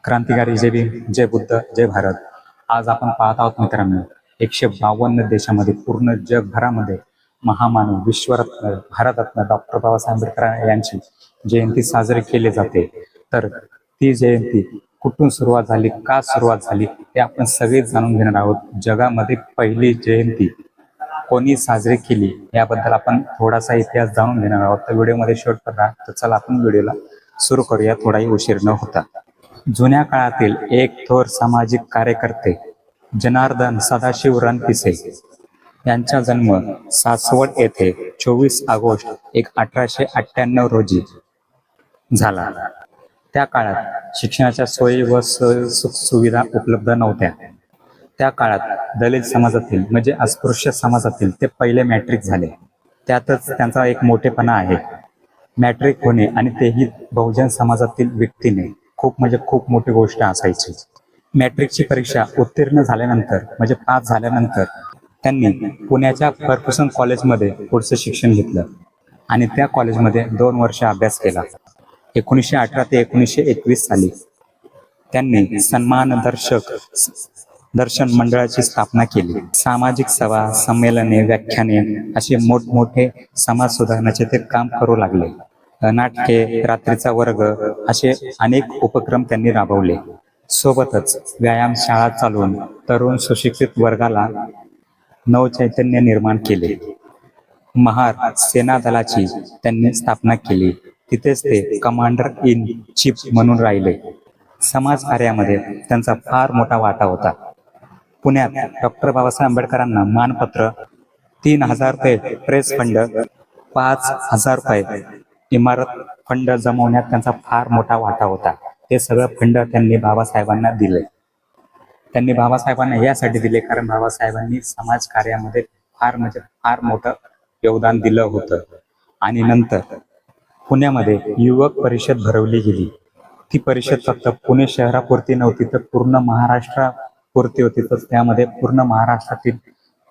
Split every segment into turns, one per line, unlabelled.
क्रांतिकारी जय भीम, जय बुद्ध, जय भारत. आज आपण पाहत आहोत मित्रांनो, 152 देशामध्ये पूर्ण जगभरामध्ये महामानव विश्वरत्न भारतरत्न डॉक्टर बाबासाहेब आंबेडकर यांची जयंती साजरी केली जाते. तर ती जयंती कुठून सुरुवात झाली, का सुरुवात झाली हे आपण सगळेच जाणून घेणार आहोत. जगामध्ये पहिली जयंती कोणी साजरी केली याबद्दल आपण थोडासा इतिहास जाणून घेणार आहोत. तर व्हिडिओमध्ये शेवट करा. तर चला आपण व्हिडिओला सुरू करूया थोडाही उशीर न होता. जुन्या काळातील एक थोर सामाजिक कार्यकर्ते जनार्दन सदाशिव रणपिसे यांचा जन्म सासवड येथे 24 ऑगस्ट 1898 रोजी झाला. त्या काळात शिक्षणाच्या सोयी व सुविधा उपलब्ध नव्हत्या. त्या काळात दलित समाजातील म्हणजे अस्पृश्य समाजातील ते पहिले मॅट्रिक झाले. त्यातच त्यांचा एक मोठेपणा आहे. मॅट्रिक होणे आणि तेही बहुजन समाजातील व्यक्तीने खूप मोठी गोष्ट असायची. मॅट्रिकची परीक्षा उत्तीर्ण झाल्यानंतर म्हणजे पास झाल्यानंतर त्यांनी पुण्याच्या फर्ग्युसन कॉलेजमध्ये पुढचं शिक्षण घेतलं आणि त्या कॉलेजमध्ये 2 वर्ष अभ्यास केला. 1918 ते 1921 साली त्यांनी सन्मान दर्शन मंडळाची स्थापना केली. सामाजिक सभा, संमेलने, व्याख्याने असे मोठमोठे समाज सुधारण्याचे ते काम करू लागले. नाटके, रात्रीचा वर्ग असे अनेक उपक्रम त्यांनी राबवले. सोबतच व्यायामशाळा चालवून तरुण सुशिक्षित वर्गाला नवचैतन्य निर्माण केले. महार सेना दलाची त्यांनी स्थापना केली. तिथेच ते कमांडर इन चीफ म्हणून राहिले. समाज कार्यामध्ये त्यांचा फार मोठा वाटा होता. पुण्यात डॉक्टर बाबासाहेब आंबेडकरांना मानपत्र, 3000 रुपये प्रेस फंड, 5000 रुपये इमारत फंड जमवण्यात त्यांचा फार मोठा वाटा होता. ते सगळं फंड त्यांनी बाबासाहेबांना दिले. त्यांनी बाबासाहेबांना यासाठी दिले कारण बाबासाहेबांनी समाज कार्यामध्ये फार मोठं योगदान दिलं होतं. आणि नंतर पुण्यामध्ये युवक परिषद भरवली गेली. ती परिषद फक्त पुणे शहरापुरती नव्हती तर पूर्ण महाराष्ट्रापुरती होती. तर त्यामध्ये पूर्ण महाराष्ट्रातील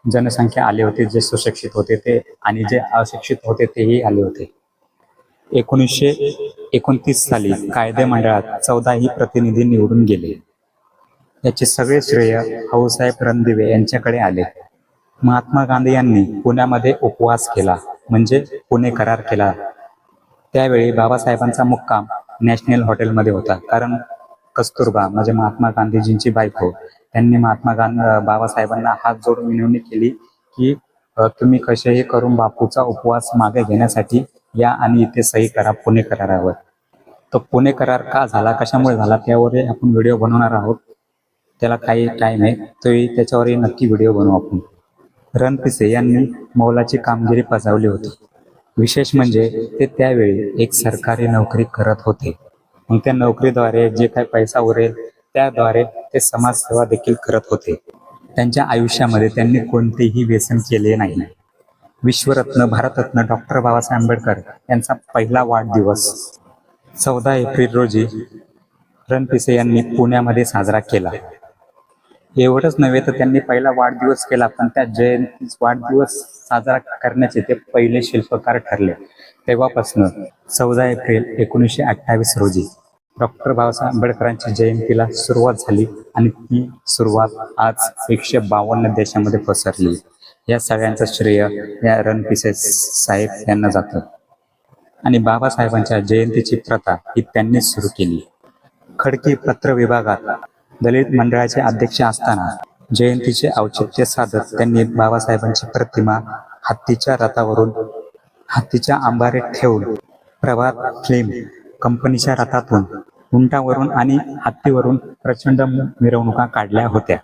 जनसंख्या आले होते. जे सुशिक्षित होते ते आणि जे अशिक्षित होते तेही आले होते. 1929 साली कायदे मंडळात 14 प्रतिनिधी निवडून गेले. याचे सगळे श्रेय भाऊसाहेब रणदिवे यांच्याकडे आले. महात्मा गांधी यांनी पुण्यामध्ये उपवास केला म्हणजे पुणे करार केला. त्यावेळी बाबासाहेबांचा मुक्काम नॅशनल हॉटेलमध्ये होता. कारण कस्तुरबा म्हणजे महात्मा गांधीजींची बायको त्यांनी बाबासाहेबांना हात जोडून विनवणी केली की तुम्ही कसेही करून बापूचा उपवास मागे घेण्यासाठी या आणि इथे सही करा पुणे करारावर. तो पुणे करार का झाला, कशामुळे झाला त्यावर आपण व्हिडिओ बनवणार आहोत. त्याला काही टाईम आहे तोही त्याच्यावरही नक्की व्हिडिओ बनवू आपण. रणपिसे यांनी मौलाची कामगिरी बजावली होती. विशेष म्हणजे ते त्यावेळी एक सरकारी नोकरी करत होते. मग त्या नोकरीद्वारे जे काही पैसा उरेल त्याद्वारे ते समाजसेवा देखील करत होते. त्यांच्या आयुष्यामध्ये त्यांनी कोणतेही व्यसन केले नाही. विश्वरत्न भारतरत्न डॉक्टर बाबासाहेब आंबेडकर यांचा पहिला वाढदिवस 14 एप्रिल रोजी रणपिसे यांनी पुण्यामध्ये साजरा केला. एवढंच नव्हे तर त्यांनी पहिला वाढदिवस केला पण त्या जयंती वाढदिवस साजरा करण्याचे ते पहिले शिल्पकार ठरले. तेव्हापासून 14 एप्रिल 1928 रोजी डॉक्टर बाबासाहेब आंबेडकरांच्या जयंतीला सुरुवात झाली आणि ती सुरुवात आज 152 देशामध्ये पसरली. या सगळ्यांचं श्रेय या रणपिसे साहेब यांना जातं. आणि बाबासाहेबांच्या जयंतीची प्रथा ही त्यांनीच सुरू केली. खडकी पत्र विभागात दलित मंडळाचे अध्यक्ष असताना जयंतीचे औचित्य साधत त्यांनी बाबासाहेबांची प्रतिमा हत्तीच्या अंबारीत ठेवून प्रभात फिल्म कंपनीच्या रथातून, उंटावरून आणि हत्तीवरून प्रचंड मिरवणुका काढल्या होत्या.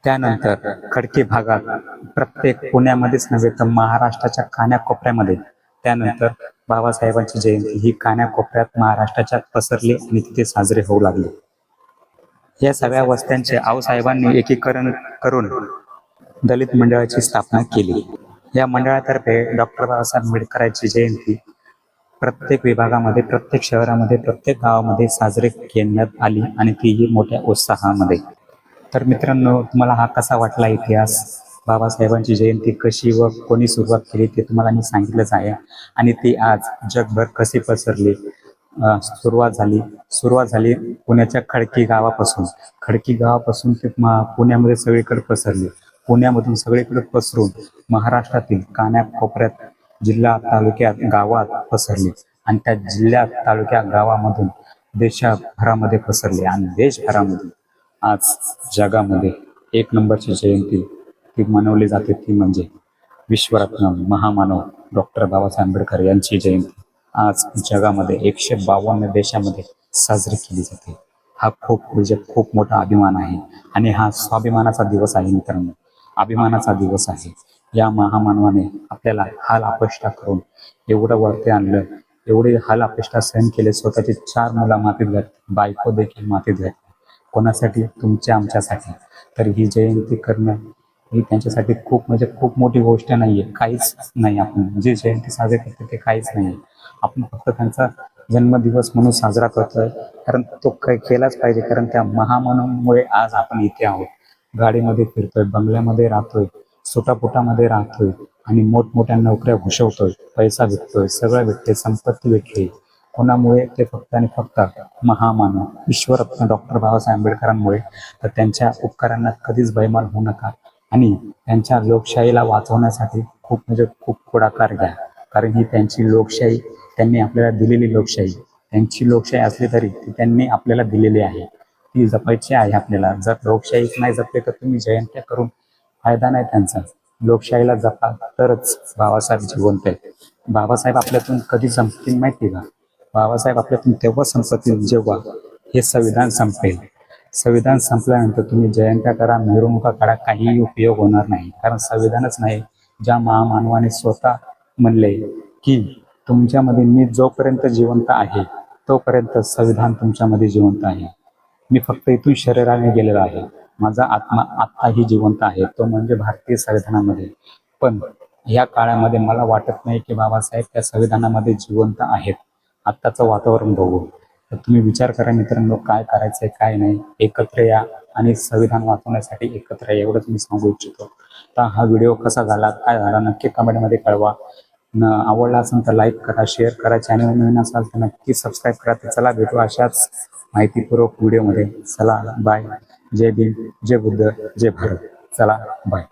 त्यानंतर खडकी भागात प्रत्येक पुण्यामध्येच नव्हे तर महाराष्ट्राच्या कानाकोपऱ्यामध्ये त्यानंतर बाबासाहेबांची जयंती ही कानाकोपऱ्यात महाराष्ट्राच्या पसरली आणि तिथे साजरे होऊ लागले. या सगळ्या वस्त्यांचे आऊसाहेबांनी एकीकरण करून दलित मंडळाची स्थापना केली. या मंडळातर्फे डॉक्टर बाबासाहेब आंबेडकरांची जयंती प्रत्येक विभागामध्ये, प्रत्येक शहरामध्ये, प्रत्येक गावामध्ये साजरी करण्यात आली आणि तीही मोठ्या उत्साहामध्ये. तर मित्रांनो, तुम्हाला हा कसा वाटला इतिहास, बाबासाहेबांची जयंती कशी व कोणी सुरुवात केली ते तुम्हाला मी सांगितलंच आहे. आणि ती आज जगभर कशी पसरली सुरुवात झाली पुण्याच्या खडकी गावापासून ते पुण्यामध्ये सगळीकडे पसरली. पुण्यामधून सगळीकडे पसरून महाराष्ट्रातील कानाकोपऱ्यात, जिल्हा, तालुक्यात, गावात पसरली आणि त्या जिल्ह्यात, तालुक्या, गावामधून देशभरामध्ये पसरली आणि देशभरामधून आज जगामध्ये एक नंबरची जयंती ती मनवली जाते, ती म्हणजे विश्वरत्न महामानव डॉक्टर बाबासाहेब आंबेडकर यांची जयंती आज जगामध्ये 152 देशामध्ये साजरी केली जाते. हा खूप मोठा अभिमान आहे आणि हा स्वाभिमानाचा दिवस आहे मित्रांनो, अभिमानाचा दिवस आहे. या महामानवाने आपल्याला हाल अपेष्टा करून एवढं वरती आणलं, एवढे हाल अपेष्टा सहन केले, स्वतःची 4 मुलं मातीत घातली, बायको देखील मातीत घातली. कोणासाठी? तुमच्या आमच्यासाठी. तर ही जयंती करणं ही त्यांच्यासाठी खूप मोठी गोष्ट नाहीये, काहीच नाही. आपण जे जयंती साजरी करतो ते काहीच नाही. आपण फक्त त्यांचा जन्मदिवस म्हणून साजरा करतोय, कारण तो केलाच पाहिजे. कारण त्या महामानवामुळे आज आपण इथे आहोत. गाडीमध्ये फिरतोय, बंगल्यामध्ये राहतोय, सुटापुटामध्ये राहतोय आणि मोठमोठ्या नोकऱ्या भूषवतोय, पैसा भेटतोय, सगळं भेटते, संपत्ती भेटली. कोणामुळे? ते फक्त आणि फक्त महामानव विश्वरत्न डॉक्टर बाबासाहेब आंबेडकरांमुळे. तर त्यांच्या उपकारांना कधीच बैमान होऊ नका आणि त्यांच्या लोकशाहीला वाचवण्यासाठी खूप पुढाकार घ्या. कारण ही त्यांची लोकशाही, त्यांनी आपल्याला दिलेली लोकशाही, त्यांची लोकशाही असली तरी ती त्यांनी आपल्याला दिलेली आहे, ती जपायची आहे आपल्याला. जर लोकशाहीच नाही जपले तर तुम्ही जयंत्या करून फायदा नाही त्यांचा. लोकशाहीला जपा तरच बाबासाहेब जिवंत आहेत. बाबासाहेब आपल्यातून कधी संपतील माहिती का? बाबासाहेब आपल्यातून तेव्हा संपतील जेव्हा हे संविधान संपेल. संविधान संपल्यानंतर तुम्ही जयंत्या करा, मिरवणुका काढा, काहीही उपयोग होणार नाही. कारण संविधानच नाही. ज्या महामानवाने स्वतः म्हणले की तुमच्यामध्ये मी जोपर्यंत जिवंत आहे तोपर्यंत संविधान तुमच्यामध्ये जिवंत आहे. मी फक्त इथून शरीराने गेलेला आहे, माझा आत्मा आत्ताही जिवंत आहे, तो म्हणजे भारतीय संविधानामध्ये. पण या काळामध्ये मला वाटत नाही की बाबासाहेब त्या संविधानामध्ये जिवंत आहेत. आत्ताचं वातावरण बघू तर तुम्ही विचार करा मित्रांनो, काय करायचंय काय नाही. एकत्र या आणि संविधान वाचवण्यासाठी एकत्र या, एवढंच मी सांगू इच्छितो. तर हा व्हिडिओ कसा झाला, काय झाला, नक्की कमेंटमध्ये कळवा. आवडला असेल तर लाईक करा, शेअर करा, चॅनल नवीन असाल तर नक्की सबस्क्राईब करा. तर चला भेटू अशाच माहितीपूर्वक व्हिडिओमध्ये. चला बाय. जय भीम, जय बुद्ध, जय भारत. चला बाय.